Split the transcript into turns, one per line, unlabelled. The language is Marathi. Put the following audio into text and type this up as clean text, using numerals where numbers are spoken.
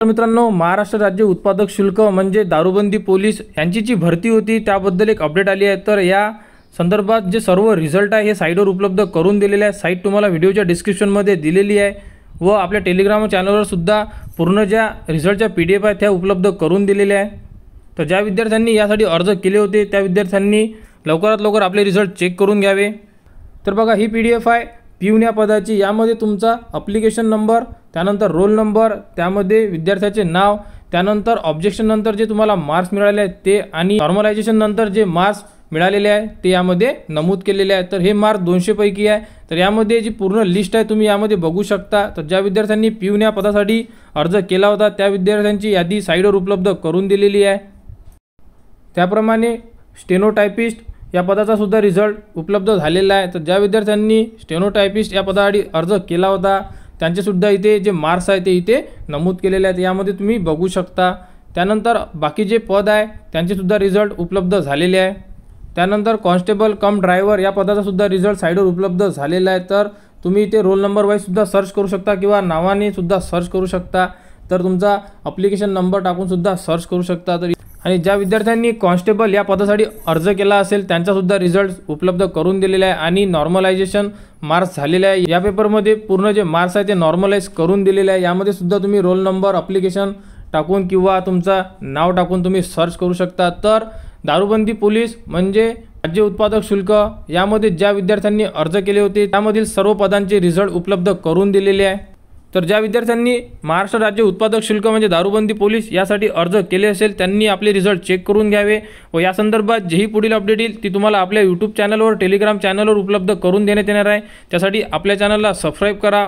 तर मित्रांनो, महाराष्ट्र राज्य उत्पादक शुल्क म्हणजे दारूबंदी पोलीस यांची जी भरती होती त्याबद्दल एक अपडेट आली आहे। तर या संदर्भात जे सर्व रिझल्ट आहे हे साईटवर उपलब्ध करून दिलेले आहे। साईट तुम्हाला व्हिडिओच्या डिस्क्रिप्शनमध्ये दिलेली आहे व आपल्या टेलिग्राम चॅनलवर सुद्धा पूर्ण ज्या रिझल्टच्या PDF आहेत त्या उपलब्ध करून दिलेल्या आहे। तर ज्या विद्यार्थ्यांनी यासाठी अर्ज केले होते त्या विद्यार्थ्यांनी लवकरात लवकर आपले रिझल्ट चेक करून घ्यावे। तर बघा, ही PDF आहे पिऊन या पदाची। यामध्ये तुमचा ॲप्लिकेशन नंबर, त्यानंतर रोल नंबर, त्यामध्ये विद्यार्थ्याचे नाव, त्यानंतर ऑब्जेक्शन नंतर जे तुम्हाला मार्क्स मिळाले आहेत ते आणि नॉर्मलायझेशन नंतर जे मार्क्स मिळालेले आहे ते यामध्ये नमूद केलेले आहे। तर हे मार्क 200 पैकी आहे। तर यामध्ये जी पूर्ण लिस्ट आहे तुम्ही यामध्ये बघू शकता। तर ज्या विद्यार्थ्यांनी पिऊन या पदासाठी अर्ज केला होता त्या विद्यार्थ्यांची यादी साईटवर उपलब्ध करून दिलेली आहे। त्याप्रमाणे स्टेनोटायपिस्ट या पदाचा सुद्धा रिझल्ट उपलब्ध झालेला आहे। तर ज्या विद्यार्थ्यांनी स्टेनोटायपिस्ट या पदासाठी अर्ज केला होता त्यांचे सुद्धा इथे जे मार्क्स आहे ते इथे नमूद केलेले आहेत, यामध्ये तुम्ही बघू शकता। त्यानंतर बाकी जे पद आहे त्यांचे सुद्धा रिझल्ट उपलब्ध झालेले आहे। त्यानंतर कॉन्स्टेबल कम ड्रायव्हर या पदाचा सुद्धा रिझल्ट साईटवर उपलब्ध झालेला आहे। तर तुम्ही इथे रोल नंबर वाईज सुद्धा सर्च करू शकता किंवा नावाने सुद्धा सर्च करू शकता। तर तुमचा ॲप्लिकेशन नंबर टाकून सुद्धा सर्च करू शकता। तर आणि ज्या विद्यार्थ्यांनी कॉन्स्टेबल या पदासाठी अर्ज केला असेल त्यांचा सुद्धा रिझल्ट उपलब्ध करून दिलेला आहे आणि नॉर्मलायझेशन मार्क्स झालेले आहे। या पेपरमध्ये पूर्ण जे मार्क्स आहे ते नॉर्मलाइज करून दिलेले आहे। यामध्ये सुद्धा तुम्ही रोल नंबर, ॲप्लिकेशन टाकून किंवा तुमचा नाव टाकून तुम्ही सर्च करू शकता। तर दारूबंदी पोलीस म्हणजे राज्य उत्पादक शुल्क यामध्ये ज्या विद्यार्थ्यांनी अर्ज केले होते त्यामधील सर्व पदांचे रिझल्ट उपलब्ध करून दिलेले आहे। तर ज्या विद्यार्थ्यांनी महाराष्ट्र राज्य उत्पादक शुल्क म्हणजे दारूबंदी पोलीस यासाठी अर्ज केले असेल त्यांनी आपले रिझल्ट चेक करून घ्यावे व या संदर्भात जेही पुढील अपडेट येईल ती तुम्हाला आपल्या YouTube चॅनलवर, टेलिग्राम चॅनलवर उपलब्ध करून देण्यात येणार आहे। त्यासाठी आपल्या चॅनलला सबस्क्राईब करा।